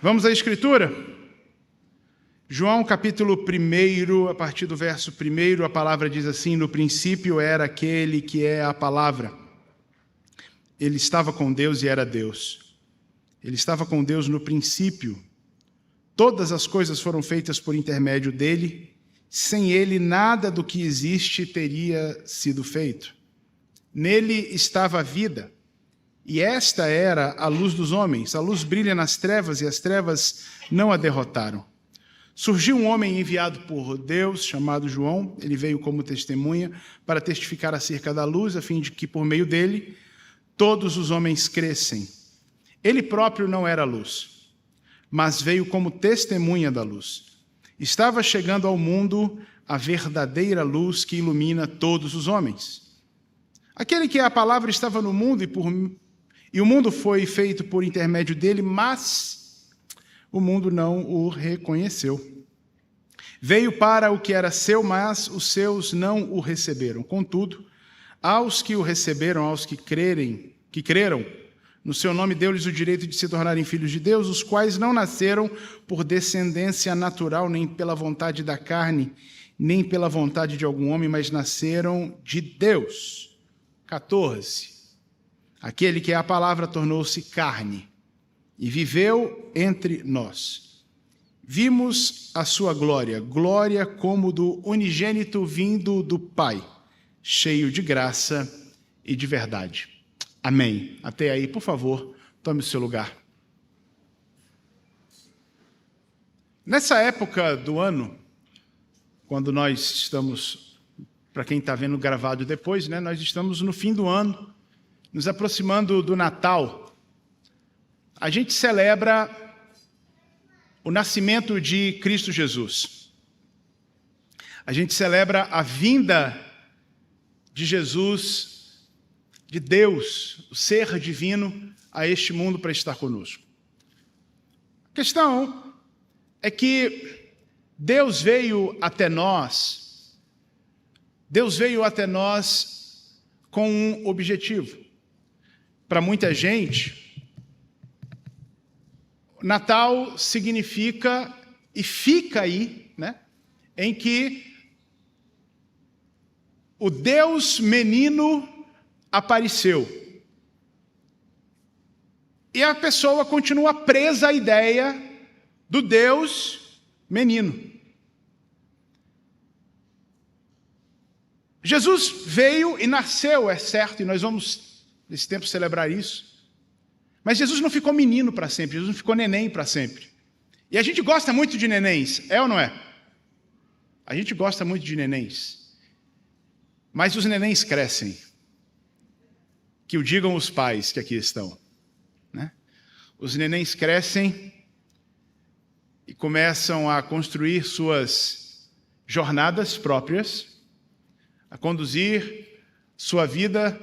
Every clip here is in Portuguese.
Vamos à Escritura? João capítulo 1, a partir do verso 1, a palavra diz assim: no princípio era aquele que é a palavra. Ele estava com Deus e era Deus. Ele estava com Deus no princípio. Todas as coisas foram feitas por intermédio dele. Sem ele, nada do que existe teria sido feito. Nele estava a vida, e esta era a luz dos homens. A luz brilha nas trevas, e as trevas não a derrotaram. Surgiu um homem enviado por Deus, chamado João. Ele veio como testemunha para testificar acerca da luz, a fim de que, por meio dele, todos os homens crescem. Ele próprio não era luz, mas veio como testemunha da luz. Estava chegando ao mundo a verdadeira luz que ilumina todos os homens. Aquele que é a palavra estava no mundo e o mundo foi feito por intermédio dele, mas o mundo não o reconheceu. Veio para o que era seu, mas os seus não o receberam. Contudo, aos que o receberam, aos que creram, no seu nome deu-lhes o direito de se tornarem filhos de Deus, os quais não nasceram por descendência natural, nem pela vontade da carne, nem pela vontade de algum homem, mas nasceram de Deus. 14. Aquele que é a palavra tornou-se carne e viveu entre nós. Vimos a sua glória, glória como do unigênito vindo do Pai, cheio de graça e de verdade. Amém. Até aí, por favor, tome o seu lugar. Nessa época do ano, quando nós estamos, para quem está vendo gravado depois, nós estamos no fim do ano, nos aproximando do Natal. A gente celebra o nascimento de Cristo Jesus. A gente celebra a vinda de Jesus, de Deus, o ser divino, a este mundo para estar conosco. A questão é que Deus veio até nós com um objetivo. Para muita gente, Natal significa, e fica aí, em que o Deus menino apareceu. E a pessoa continua presa à ideia do Deus menino. Jesus veio e nasceu, é certo, e nós vamos, nesse tempo, celebrar isso. Mas Jesus não ficou menino para sempre, Jesus não ficou neném para sempre. E a gente gosta muito de nenéns, é ou não é? A gente gosta muito de nenéns. Mas os nenéns crescem. Que o digam os pais que aqui estão. Os nenéns crescem e começam a construir suas jornadas próprias, a conduzir sua vida,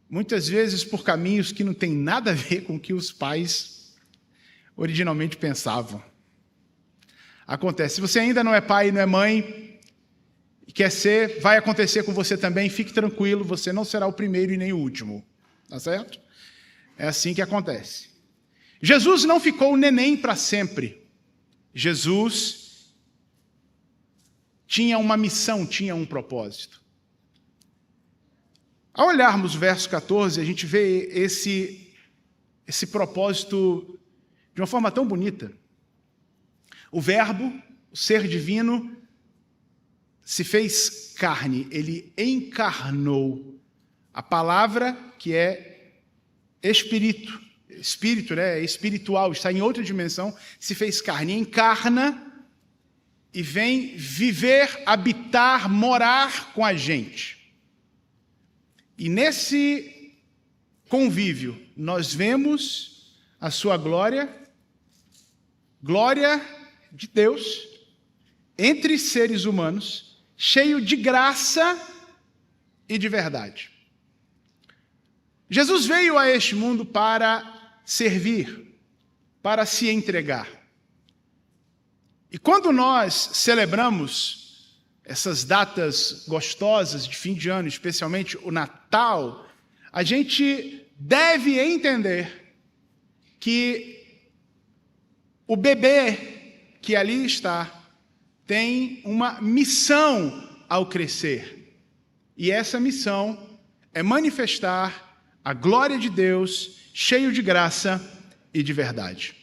muitas vezes por caminhos que não têm nada a ver com o que os pais originalmente pensavam. Acontece. Se você ainda não é pai e não é mãe, e quer ser, vai acontecer com você também, fique tranquilo, você não será o primeiro e nem o último. Tá certo? É assim que acontece. Jesus não ficou neném para sempre. Jesus tinha uma missão, tinha um propósito. Ao olharmos o verso 14, a gente vê esse propósito de uma forma tão bonita. O Verbo, o ser divino, se fez carne, ele encarnou. A palavra, que é espírito, espiritual, está em outra dimensão, se fez carne, encarna e vem viver, habitar, morar com a gente. E nesse convívio, nós vemos a sua glória de Deus, entre seres humanos, cheio de graça e de verdade. Jesus veio a este mundo para servir, para se entregar. E quando nós celebramos essas datas gostosas de fim de ano, especialmente o Natal, a gente deve entender que o bebê que ali está tem uma missão ao crescer. E essa missão é manifestar a glória de Deus, cheio de graça e de verdade.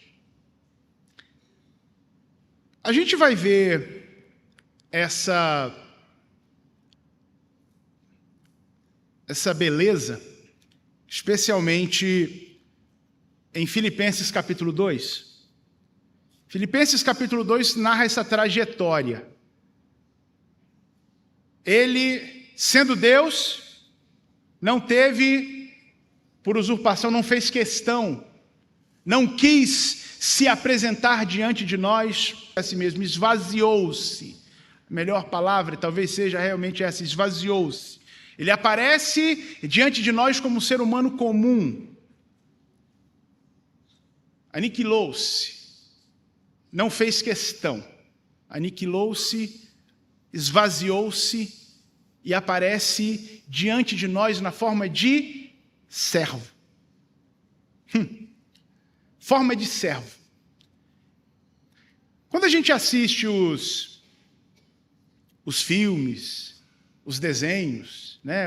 A gente vai ver essa beleza, especialmente em Filipenses capítulo 2. Filipenses capítulo 2 narra essa trajetória. Ele, sendo Deus, não teve, por usurpação, não fez questão, não quis se apresentar diante de nós a si mesmo, esvaziou-se. A melhor palavra talvez seja realmente essa, esvaziou-se. Ele aparece diante de nós como um ser humano comum. Aniquilou-se. Não fez questão. Aniquilou-se, esvaziou-se e aparece diante de nós na forma de servo. Forma de servo. Quando a gente assiste os filmes, os desenhos, né,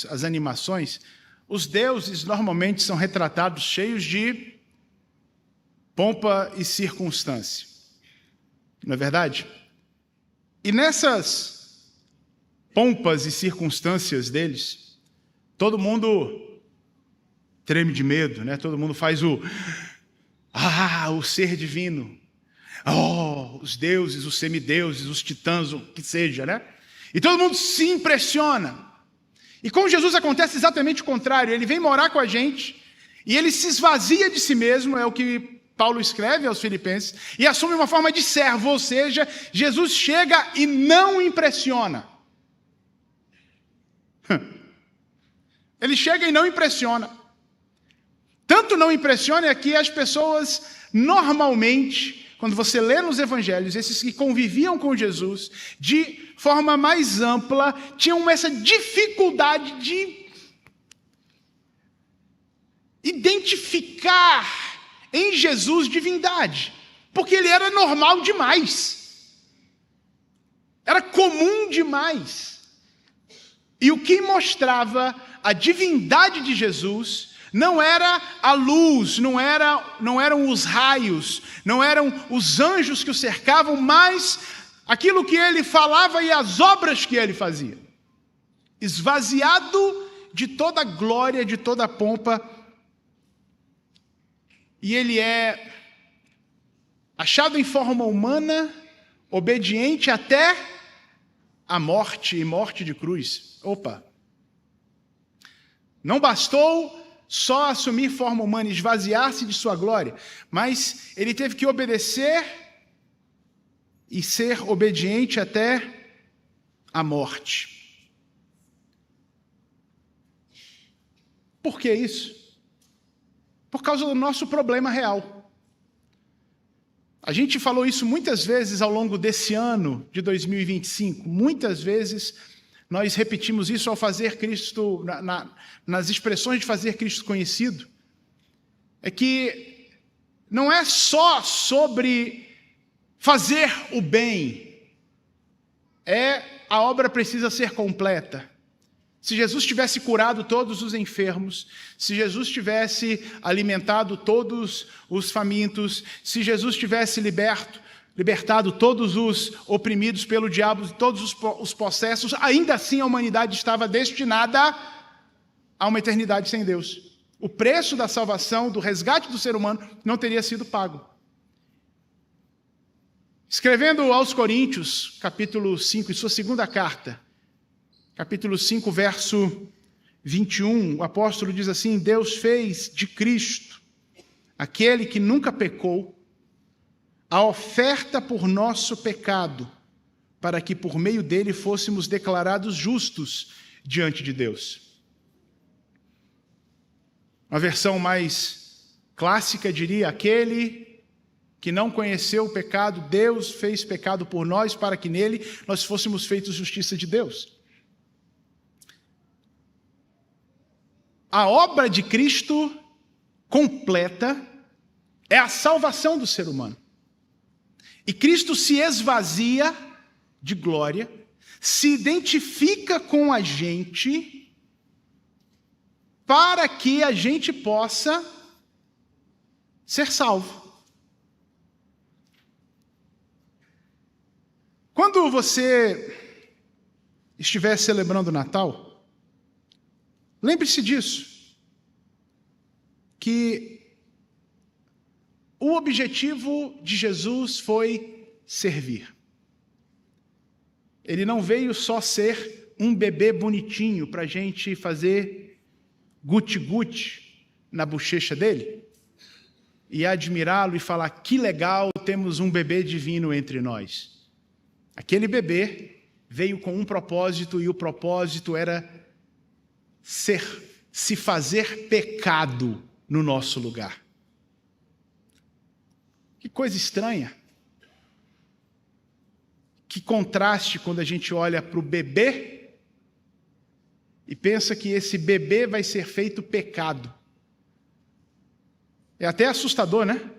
as animações, os deuses normalmente são retratados cheios de pompa e circunstância. Não é verdade? E nessas pompas e circunstâncias deles, todo mundo treme de medo, né? Todo mundo faz o ser divino. Os deuses, os semideuses, os titãs, o que seja, né? E todo mundo se impressiona. E com Jesus acontece exatamente o contrário. Ele vem morar com a gente e ele se esvazia de si mesmo, é o que Paulo escreve aos Filipenses, e assume uma forma de servo, ou seja, Jesus chega e não impressiona. Ele chega e não impressiona. Tanto não impressiona é que as pessoas, normalmente, quando você lê nos evangelhos, esses que conviviam com Jesus, de forma mais ampla, tinham essa dificuldade de identificar em Jesus divindade, porque ele era normal demais, era comum demais. E o que mostrava a divindade de Jesus não era a luz, não eram os raios, não eram os anjos que o cercavam, mas aquilo que ele falava e as obras que ele fazia. Esvaziado de toda a glória, de toda a pompa, e ele é achado em forma humana, obediente até a morte, e morte de cruz. Não bastou só assumir forma humana, esvaziar-se de sua glória, mas ele teve que obedecer e ser obediente até a morte. Por que isso? Por causa do nosso problema real. A gente falou isso muitas vezes ao longo desse ano de 2025. Muitas vezes nós repetimos isso ao fazer Cristo, nas expressões de fazer Cristo conhecido. É que não é só sobre fazer o bem. A obra precisa ser completa. Se Jesus tivesse curado todos os enfermos, se Jesus tivesse alimentado todos os famintos, se Jesus tivesse libertado todos os oprimidos pelo diabo, todos os possessos, ainda assim a humanidade estava destinada a uma eternidade sem Deus. O preço da salvação, do resgate do ser humano, não teria sido pago. Escrevendo aos Coríntios, capítulo 5, em sua segunda carta, capítulo 5, verso 21, o apóstolo diz assim: Deus fez de Cristo, aquele que nunca pecou, a oferta por nosso pecado, para que por meio dele fôssemos declarados justos diante de Deus. Uma versão mais clássica diria: aquele que não conheceu o pecado, Deus fez pecado por nós, para que nele nós fôssemos feitos justiça de Deus. A obra de Cristo completa é a salvação do ser humano. E Cristo se esvazia de glória, se identifica com a gente, para que a gente possa ser salvo. Quando você estiver celebrando o Natal, lembre-se disso, que o objetivo de Jesus foi servir. Ele não veio só ser um bebê bonitinho para a gente fazer guti-guti na bochecha dele e admirá-lo e falar, que legal, temos um bebê divino entre nós. Aquele bebê veio com um propósito e o propósito era se fazer pecado no nosso lugar. Que coisa estranha. Que contraste quando a gente olha para o bebê e pensa que esse bebê vai ser feito pecado. É até assustador, né?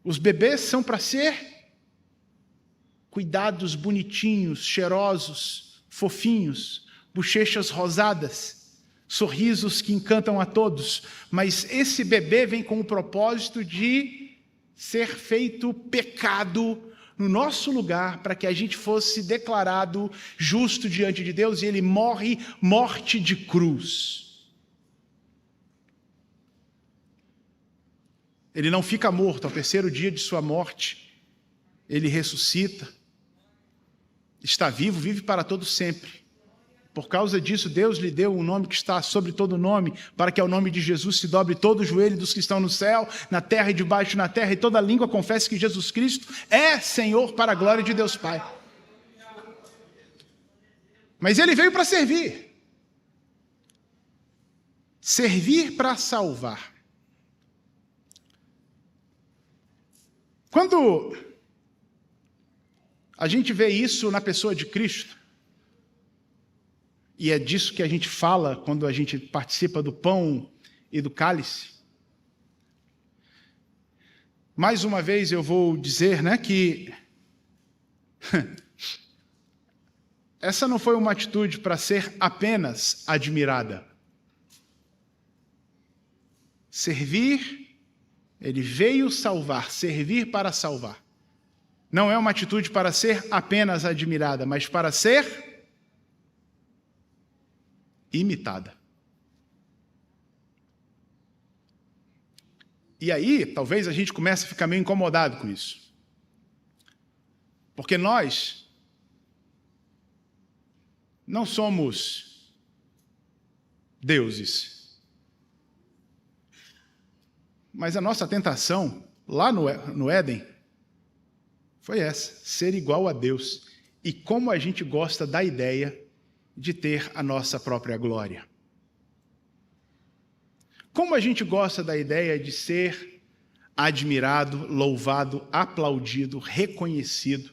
Os bebês são para ser cuidados, bonitinhos, cheirosos, fofinhos, bochechas rosadas, sorrisos que encantam a todos. Mas esse bebê vem com o propósito de ser feito pecado no nosso lugar, para que a gente fosse declarado justo diante de Deus, e ele morre morte de cruz. Ele não fica morto, ao terceiro dia de sua morte, ele ressuscita, está vivo, vive para todo sempre. Por causa disso, Deus lhe deu um nome que está sobre todo nome, para que ao nome de Jesus se dobre todo o joelho dos que estão no céu, na terra e debaixo na terra, e toda língua confesse que Jesus Cristo é Senhor, para a glória de Deus Pai. Mas ele veio para servir. Servir para salvar. Quando a gente vê isso na pessoa de Cristo, e é disso que a gente fala quando a gente participa do pão e do cálice. Mais uma vez eu vou dizer, que essa não foi uma atitude para ser apenas admirada. Servir, ele veio salvar, servir para salvar. Não é uma atitude para ser apenas admirada, mas para ser imitada. E aí, talvez a gente comece a ficar meio incomodado com isso. Porque nós não somos deuses. Mas a nossa tentação, lá no Éden, foi essa, ser igual a Deus. E como a gente gosta da ideia de ter a nossa própria glória. Como a gente gosta da ideia de ser admirado, louvado, aplaudido, reconhecido,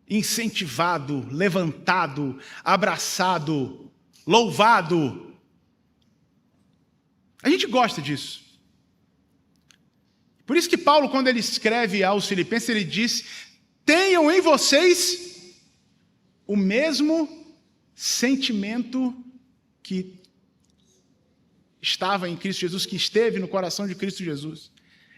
incentivado, levantado, abraçado, louvado. A gente gosta disso. Por isso que Paulo, quando ele escreve aos Filipenses, ele diz: tenham em vocês o mesmo sentimento que estava em Cristo Jesus, que esteve no coração de Cristo Jesus.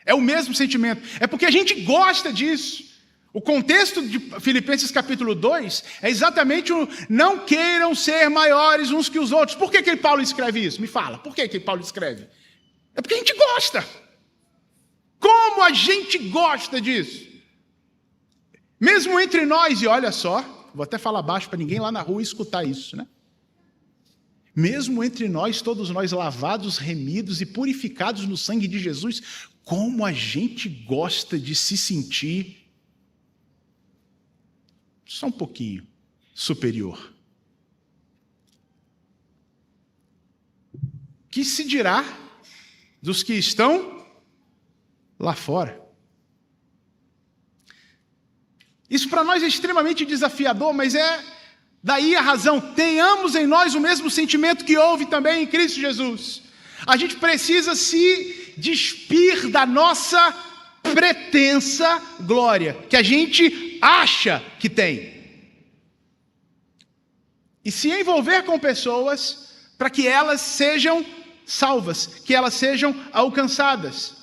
É o mesmo sentimento. É porque a gente gosta disso. O contexto de Filipenses capítulo 2 é exatamente o não queiram ser maiores uns que os outros. Por que Paulo escreve isso? Me fala, por que Paulo escreve? É porque a gente gosta. Como a gente gosta disso? Mesmo entre nós, e olha só, vou até falar baixo para ninguém lá na rua escutar isso, Mesmo entre nós, todos nós lavados, remidos e purificados no sangue de Jesus, como a gente gosta de se sentir só um pouquinho superior. Que se dirá dos que estão lá fora? Isso para nós é extremamente desafiador, mas é daí a razão. Tenhamos em nós o mesmo sentimento que houve também em Cristo Jesus. A gente precisa se despir da nossa pretensa glória, que a gente acha que tem. E se envolver com pessoas para que elas sejam salvas, que elas sejam alcançadas,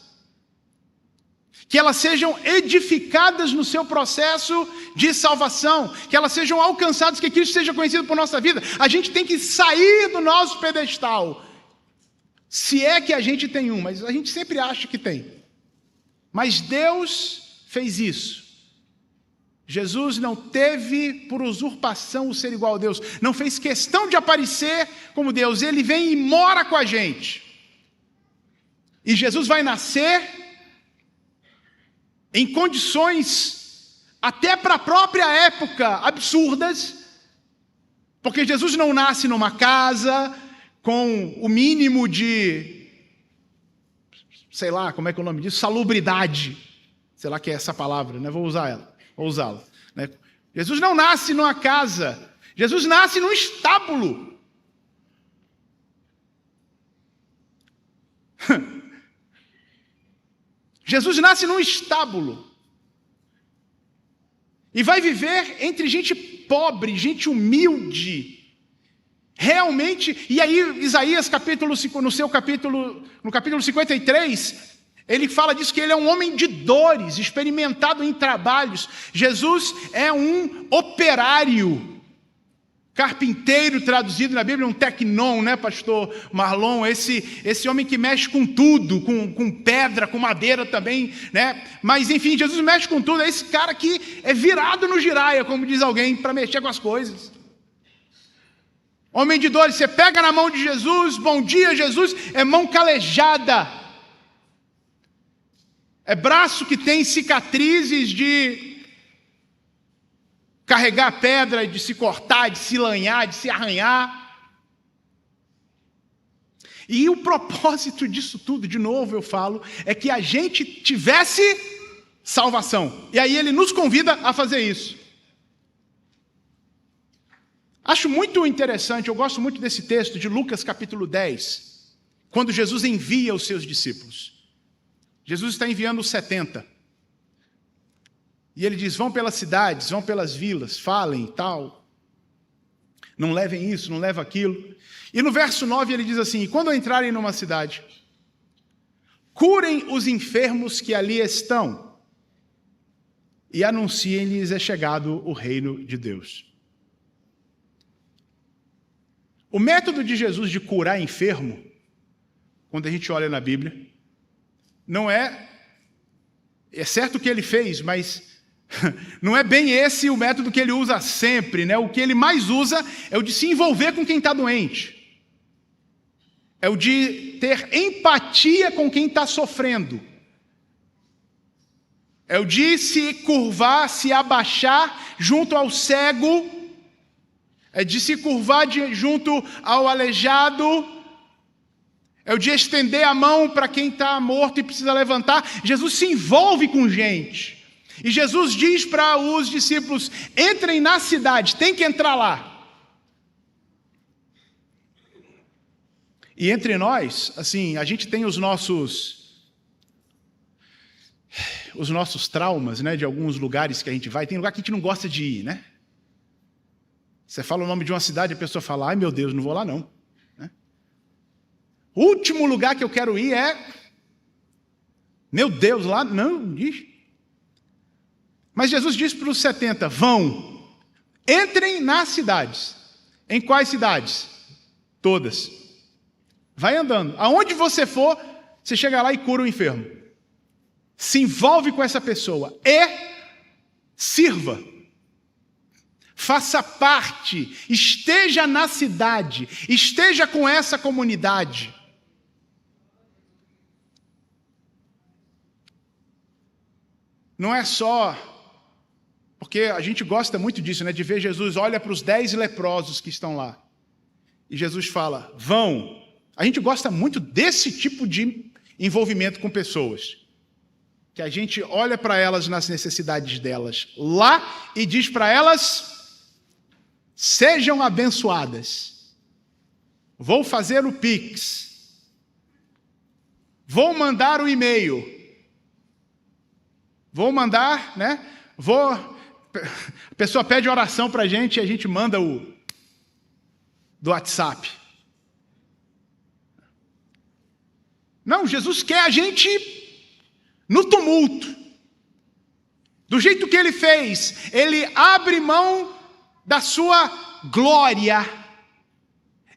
que elas sejam edificadas no seu processo de salvação, que elas sejam alcançadas, que Cristo seja conhecido por nossa vida. A gente tem que sair do nosso pedestal, se é que a gente tem um, mas a gente sempre acha que tem. Mas Deus fez isso. Jesus não teve por usurpação o ser igual a Deus, não fez questão de aparecer como Deus, ele vem e mora com a gente. E Jesus vai nascer em condições, até para a própria época, absurdas, porque Jesus não nasce numa casa com o mínimo de, sei lá, como é que é o nome disso? Salubridade. Sei lá que é essa palavra, né? Vou usá-la. Né? Jesus não nasce numa casa, Jesus nasce num estábulo. Jesus nasce num estábulo e vai viver entre gente pobre, gente humilde, realmente. E aí Isaías no capítulo 53, ele fala disso, que ele é um homem de dores, experimentado em trabalhos. Jesus é um operário, carpinteiro traduzido na Bíblia, um teknon, né, pastor Marlon? Esse homem que mexe com tudo, com pedra, com madeira também, né? Mas enfim, Jesus mexe com tudo, é esse cara que é virado no giraia, como diz alguém, para mexer com as coisas. Homem de dores, você pega na mão de Jesus, bom dia Jesus, é mão calejada. É braço que tem cicatrizes de carregar pedra, de se cortar, de se lanhar, de se arranhar. E o propósito disso tudo, de novo eu falo, é que a gente tivesse salvação. E aí ele nos convida a fazer isso. Acho muito interessante, eu gosto muito desse texto de Lucas capítulo 10, quando Jesus envia os seus discípulos. Jesus está enviando os 70. E ele diz, vão pelas cidades, vão pelas vilas, falem e tal. Não levem isso, não levem aquilo. E no verso 9 ele diz assim, e quando entrarem numa cidade, curem os enfermos que ali estão e anunciem-lhes é chegado o reino de Deus. O método de Jesus de curar enfermo, quando a gente olha na Bíblia, não é certo o que ele fez, mas não é bem esse o método que ele usa sempre, né? O que ele mais usa é o de se envolver com quem está doente, é o de ter empatia com quem está sofrendo, é o de se curvar, se abaixar junto ao cego, é de se curvar junto ao aleijado, é o de estender a mão para quem está morto e precisa levantar. Jesus se envolve com gente. E Jesus diz para os discípulos, entrem na cidade, tem que entrar lá. E entre nós, assim, a gente tem os nossos traumas, né, de alguns lugares que a gente vai. Tem lugar que a gente não gosta de ir, né? Você fala o nome de uma cidade, a pessoa fala, ai meu Deus, não vou lá não. O último lugar que eu quero ir é, meu Deus, lá não, diz. Mas Jesus disse para os 70, vão, entrem nas cidades. Em quais cidades? Todas. Vai andando. Aonde você for, você chega lá e cura o enfermo. Se envolve com essa pessoa e sirva. Faça parte, esteja na cidade, esteja com essa comunidade. Não é só, porque a gente gosta muito disso, né? De ver Jesus, olha para os 10 leprosos que estão lá. E Jesus fala, vão. A gente gosta muito desse tipo de envolvimento com pessoas. Que a gente olha para elas nas necessidades delas lá e diz para elas, sejam abençoadas. Vou fazer o Pix. Vou mandar o e-mail. Vou mandar, né? A pessoa pede oração para a gente e a gente manda do WhatsApp. Não, Jesus quer a gente no tumulto. Do jeito que ele fez, ele abre mão da sua glória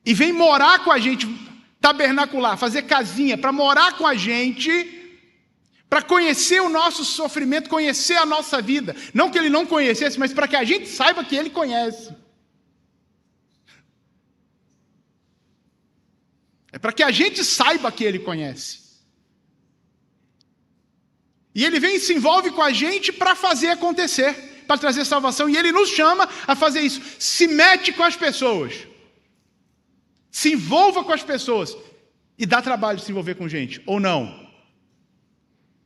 e vem morar com a gente, tabernacular, fazer casinha, para morar com a gente, para conhecer o nosso sofrimento, conhecer a nossa vida. Não que ele não conhecesse, mas para que a gente saiba que ele conhece. É para que a gente saiba que ele conhece. E ele vem e se envolve com a gente para fazer acontecer, para trazer salvação. E ele nos chama a fazer isso. Se mete com as pessoas. Se envolva com as pessoas. E dá trabalho se envolver com gente, ou não?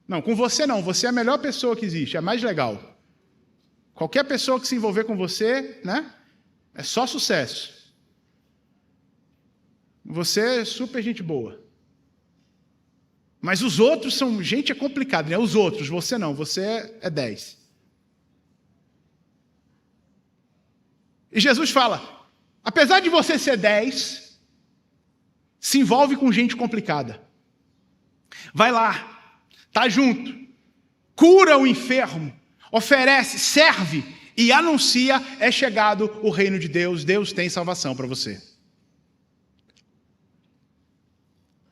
Não, com você não. Você é a melhor pessoa que existe, é a mais legal. Qualquer pessoa que se envolver com você, né? É só sucesso. Você é super gente boa. Mas os outros são... Gente, é complicado, né? Os outros, você não. Você é 10. E Jesus fala, apesar de você ser 10, se envolve com gente complicada. Vai lá, tá junto, cura o enfermo, oferece, serve e anuncia, é chegado o reino de Deus, Deus tem salvação para você.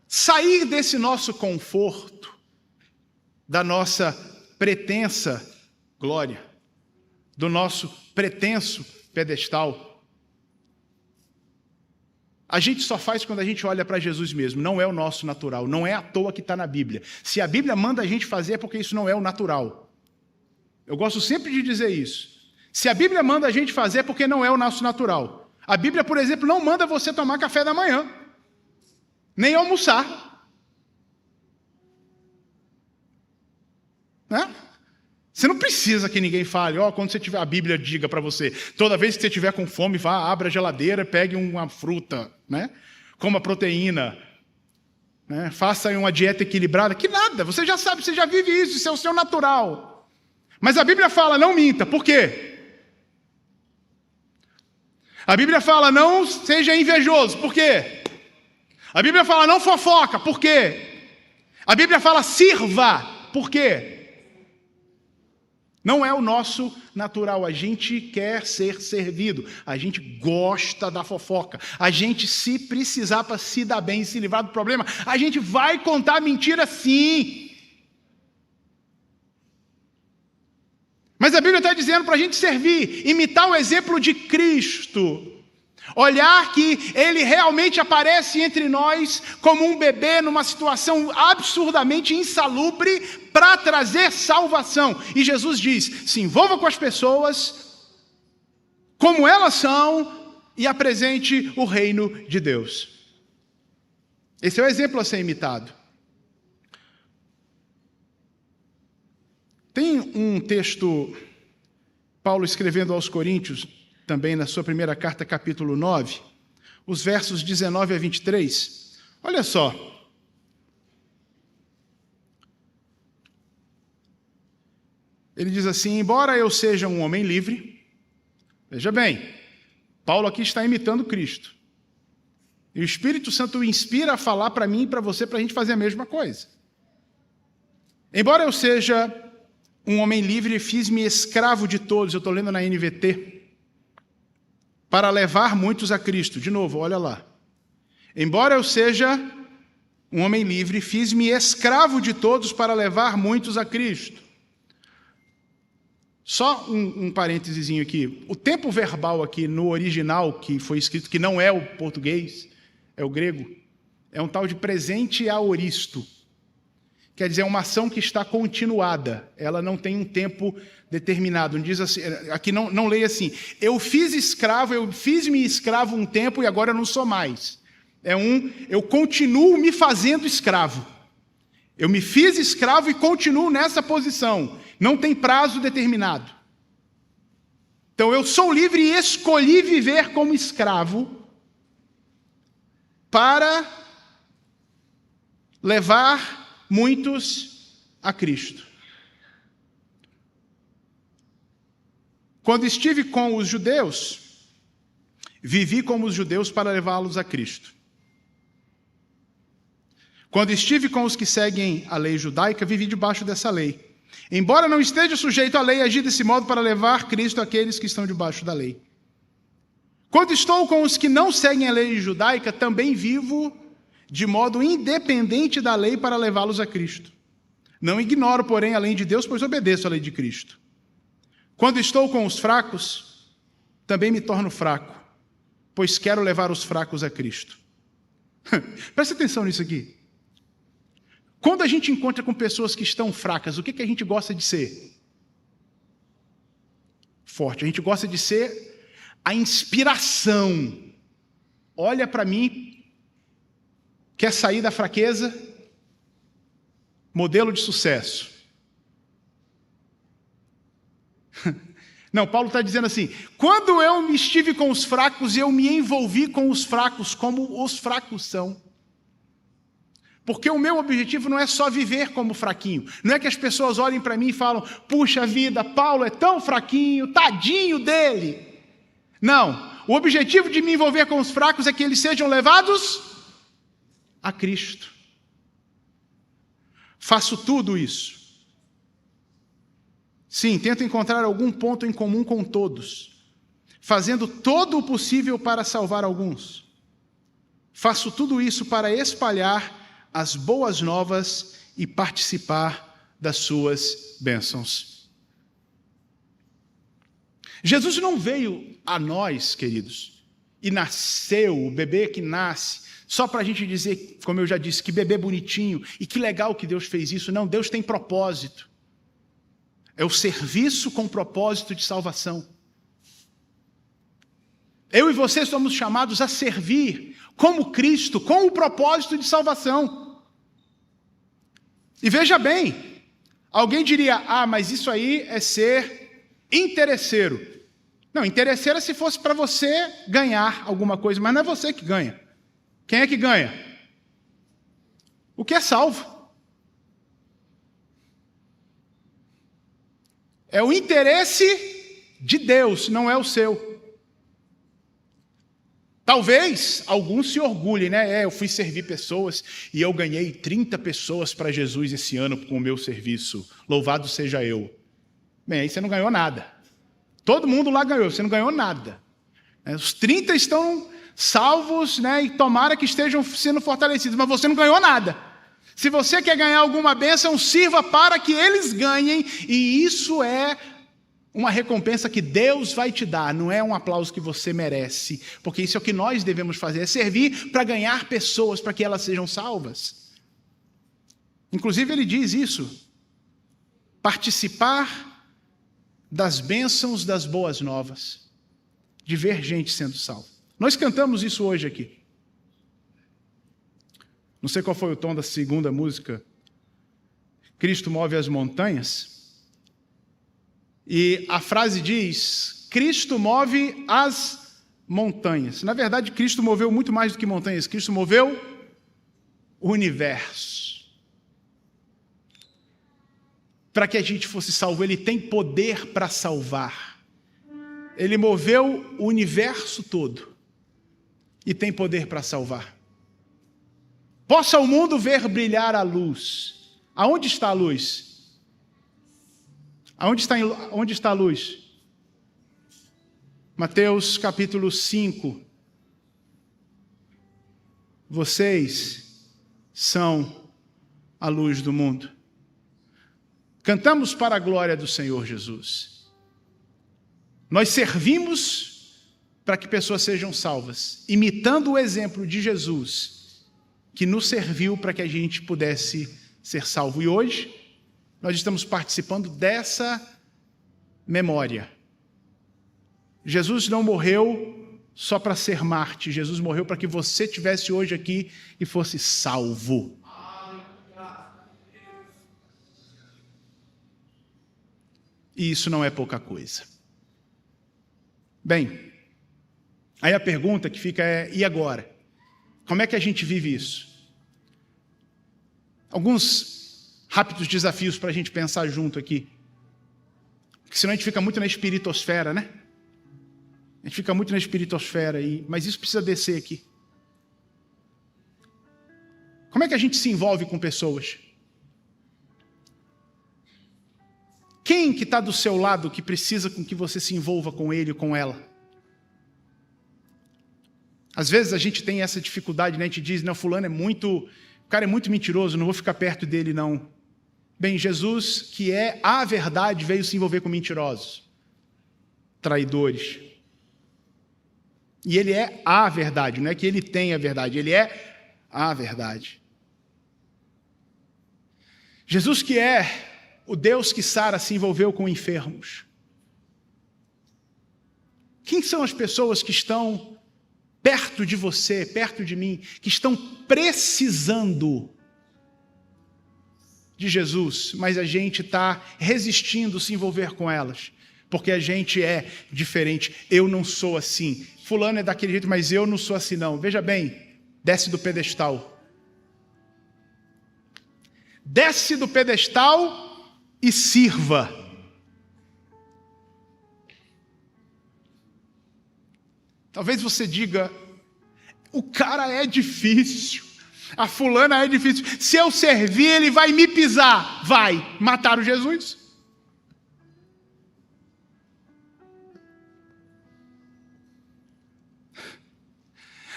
Sair desse nosso conforto, da nossa pretensa glória, do nosso pretenso pedestal, a gente só faz quando a gente olha para Jesus mesmo, não é o nosso natural, não é à toa que está na Bíblia. Se a Bíblia manda a gente fazer é porque isso não é o natural. Eu gosto sempre de dizer isso. Se a Bíblia manda a gente fazer é porque não é o nosso natural. A Bíblia, por exemplo, não manda você tomar café da manhã. Nem almoçar. Né? Você não precisa que ninguém fale, quando você tiver, a Bíblia diga para você, toda vez que você estiver com fome, vá, abra a geladeira, pegue uma fruta, né? Coma proteína, né? Faça aí uma dieta equilibrada, que nada, você já sabe, você já vive isso é o seu natural. Mas a Bíblia fala, não minta, por quê? A Bíblia fala, não seja invejoso, por quê? A Bíblia fala, não fofoca, por quê? A Bíblia fala, sirva, por quê? Não é o nosso natural, a gente quer ser servido, a gente gosta da fofoca, a gente, se precisar para se dar bem e se livrar do problema, a gente vai contar mentira sim. Mas a Bíblia está dizendo para a gente servir, imitar o exemplo de Cristo. Olhar que ele realmente aparece entre nós como um bebê numa situação absurdamente insalubre para trazer salvação. E Jesus diz, se envolva com as pessoas como elas são e apresente o reino de Deus. Esse é o exemplo a ser imitado. Tem um texto, Paulo escrevendo aos Coríntios, também na sua primeira carta, capítulo 9, os versos 19 a 23. Olha só. Ele diz assim, embora eu seja um homem livre, veja bem, Paulo aqui está imitando Cristo. E o Espírito Santo o inspira a falar para mim e para você, para a gente fazer a mesma coisa. Embora eu seja um homem livre, fiz-me escravo de todos, eu estou lendo na NVT, para levar muitos a Cristo. De novo, olha lá. Embora eu seja um homem livre, fiz-me escravo de todos para levar muitos a Cristo. Só um parênteses aqui. O tempo verbal aqui no original, que foi escrito, que não é o português, é o grego, é um tal de presente aoristo. Quer dizer, é uma ação que está continuada. Ela não tem um tempo determinado. Não diz assim, aqui não leia assim. Eu fiz-me escravo um tempo e agora eu não sou mais. Eu continuo me fazendo escravo. Eu me fiz escravo e continuo nessa posição. Não tem prazo determinado. Então eu sou livre e escolhi viver como escravo para levar muitos a Cristo. Quando estive com os judeus, vivi como os judeus para levá-los a Cristo. Quando estive com os que seguem a lei judaica, vivi debaixo dessa lei. Embora não esteja sujeito à lei, agi desse modo para levar Cristo àqueles que estão debaixo da lei. Quando estou com os que não seguem a lei judaica, também vivo de modo independente da lei para levá-los a Cristo. Não ignoro, porém, a lei de Deus, pois obedeço à lei de Cristo. Quando estou com os fracos, também me torno fraco, pois quero levar os fracos a Cristo. Presta atenção nisso aqui. Quando a gente encontra com pessoas que estão fracas, o que a gente gosta de ser? Forte. A gente gosta de ser a inspiração. Olha para mim, quer sair da fraqueza? Modelo de sucesso. Não, Paulo está dizendo assim, quando eu estive com os fracos, eu me envolvi com os fracos, como os fracos são. Porque o meu objetivo não é só viver como fraquinho. Não é que as pessoas olhem para mim e falam, puxa vida, Paulo é tão fraquinho, tadinho dele. Não, o objetivo de me envolver com os fracos é que eles sejam levados a Cristo. Faço tudo isso. Sim, tento encontrar algum ponto em comum com todos, fazendo todo o possível para salvar alguns. Faço tudo isso para espalhar as boas novas e participar das suas bênçãos. Jesus não veio a nós, queridos, e nasceu, o bebê que nasce, só para a gente dizer, como eu já disse, que bebê bonitinho, e que legal que Deus fez isso. Não, Deus tem propósito. É o serviço com propósito de salvação. Eu e você somos chamados a servir como Cristo, com o propósito de salvação. E veja bem, alguém diria, mas isso aí é ser interesseiro. Não, interesseiro é se fosse para você ganhar alguma coisa, mas não é você que ganha. Quem é que ganha? O que é salvo. É o interesse de Deus, não é o seu. Talvez alguns se orgulhem, né? Eu fui servir pessoas e eu ganhei 30 pessoas para Jesus esse ano com o meu serviço. Louvado seja eu. Bem, aí você não ganhou nada. Todo mundo lá ganhou, você não ganhou nada. Os 30 estão salvos, né? E tomara que estejam sendo fortalecidos, mas você não ganhou nada. Se você quer ganhar alguma bênção, sirva para que eles ganhem, e isso é uma recompensa que Deus vai te dar, não é um aplauso que você merece, porque isso é o que nós devemos fazer, é servir para ganhar pessoas, para que elas sejam salvas. Inclusive ele diz isso, participar das bênçãos das boas novas, de ver gente sendo salva. Nós cantamos isso hoje aqui. Não sei qual foi o tom da segunda música, Cristo move as montanhas. E a frase diz, Cristo move as montanhas. Na verdade, Cristo moveu muito mais do que montanhas. Cristo moveu o universo. Para que a gente fosse salvo, Ele tem poder para salvar. Ele moveu o universo todo e tem poder para salvar. Possa o mundo ver brilhar a luz. Aonde está a luz? Onde está a luz? Mateus capítulo 5. Vocês são a luz do mundo. Cantamos para a glória do Senhor Jesus. Nós servimos para que pessoas sejam salvas, imitando o exemplo de Jesus, que nos serviu para que a gente pudesse ser salvo. E hoje, nós estamos participando dessa memória. Jesus não morreu só para ser Marte, Jesus morreu para que você estivesse hoje aqui e fosse salvo. E isso não é pouca coisa. Bem, aí a pergunta que fica é, e agora? Como é que a gente vive isso? Alguns rápidos desafios para a gente pensar junto aqui. Porque senão a gente fica muito na espiritosfera, né? A gente fica muito na espiritosfera aí, mas isso precisa descer aqui. Como é que a gente se envolve com pessoas? Quem que está do seu lado que precisa com que você se envolva com ele ou com ela? Às vezes a gente tem essa dificuldade, né? A gente diz, não, fulano o cara é muito mentiroso, não vou ficar perto dele não. Bem, Jesus, que é a verdade, veio se envolver com mentirosos, traidores. E ele é a verdade, não é que ele tem a verdade, ele é a verdade. Jesus, que é o Deus que sara, se envolveu com enfermos. Quem são as pessoas que estão perto de você, perto de mim, que estão precisando de Jesus, mas a gente está resistindo se envolver com elas, porque a gente é diferente. Eu não sou assim. Fulano é daquele jeito, mas eu não sou assim não. Veja bem, desce do pedestal. Desce do pedestal e sirva. Talvez você diga, o cara é difícil, a fulana é difícil, se eu servir ele vai me pisar. Vai, mataram Jesus.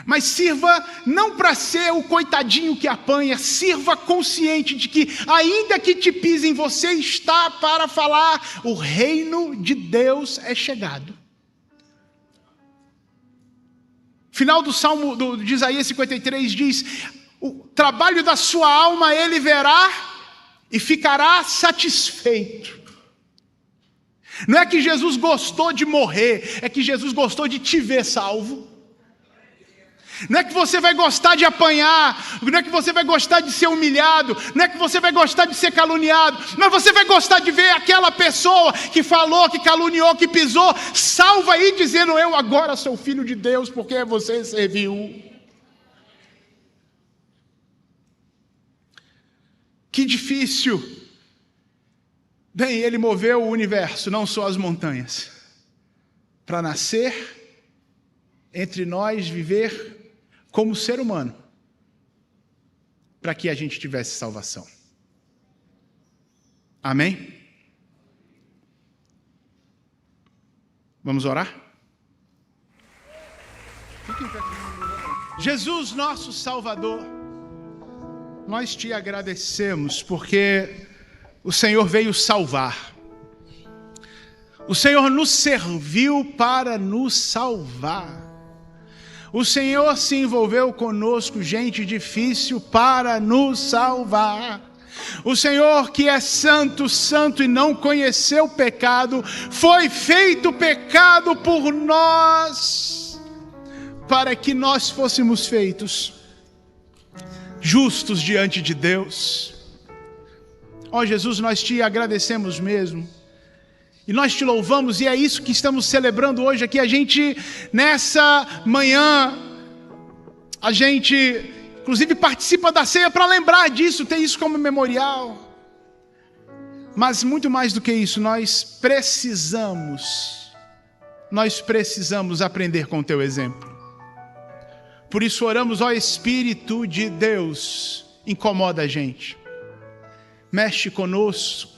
Mas sirva não para ser o coitadinho que apanha, sirva consciente de que, ainda que te pisem, você está para falar, o reino de Deus é chegado. Final do Salmo de Isaías 53 diz, o trabalho da sua alma ele verá e ficará satisfeito. Não é que Jesus gostou de morrer, é que Jesus gostou de te ver salvo. Não é que você vai gostar de apanhar, não é que você vai gostar de ser humilhado, não é que você vai gostar de ser caluniado, mas você vai gostar de ver aquela pessoa que falou, que caluniou, que pisou, salva aí dizendo, eu agora sou filho de Deus, porque você serviu. Que difícil. Bem, ele moveu o universo, não só as montanhas, para nascer entre nós, viver como ser humano, para que a gente tivesse salvação. Amém? Vamos orar? Jesus, nosso Salvador, nós te agradecemos porque o Senhor veio salvar. O Senhor nos serviu para nos salvar. O Senhor se envolveu conosco, gente difícil, para nos salvar. O Senhor, que é santo, santo e não conheceu pecado, foi feito pecado por nós, para que nós fôssemos feitos justos diante de Deus. Ó Jesus, nós te agradecemos mesmo. E nós te louvamos, e é isso que estamos celebrando hoje aqui. A gente, nessa manhã, a gente, inclusive, participa da ceia para lembrar disso, ter isso como memorial. Mas muito mais do que isso, nós precisamos aprender com o teu exemplo. Por isso oramos, ó Espírito de Deus, incomoda a gente, mexe conosco,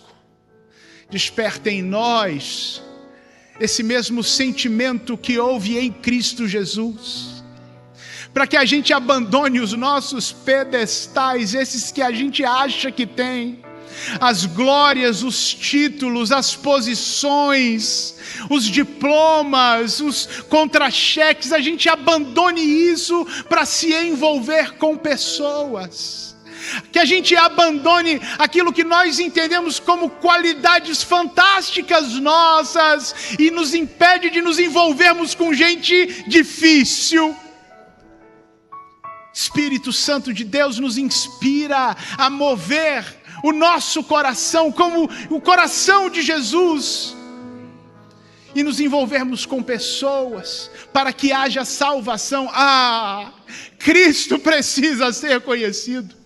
desperta em nós esse mesmo sentimento que houve em Cristo Jesus, para que a gente abandone os nossos pedestais, esses que a gente acha que tem, as glórias, os títulos, as posições, os diplomas, os contra-cheques, a gente abandone isso para se envolver com pessoas. Que a gente abandone aquilo que nós entendemos como qualidades fantásticas nossas e nos impede de nos envolvermos com gente difícil. Espírito Santo de Deus nos inspira a mover o nosso coração como o coração de Jesus e nos envolvermos com pessoas para que haja salvação. Cristo precisa ser conhecido.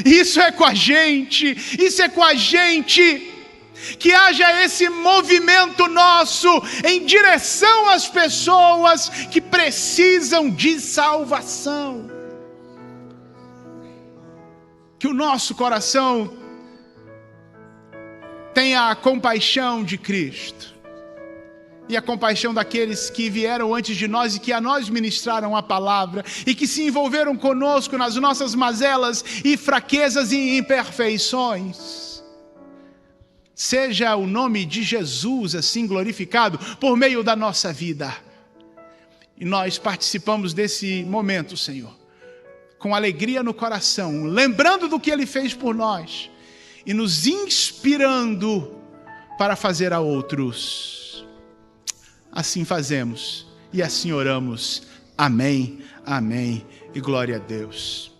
Isso é com a gente, isso é com a gente. Que haja esse movimento nosso em direção às pessoas que precisam de salvação. Que o nosso coração tenha a compaixão de Cristo e a compaixão daqueles que vieram antes de nós e que a nós ministraram a palavra e que se envolveram conosco nas nossas mazelas e fraquezas e imperfeições. Seja o nome de Jesus assim glorificado por meio da nossa vida. E nós participamos desse momento, Senhor, com alegria no coração, lembrando do que Ele fez por nós e nos inspirando para fazer a outros. Assim fazemos e assim oramos. Amém, amém e glória a Deus.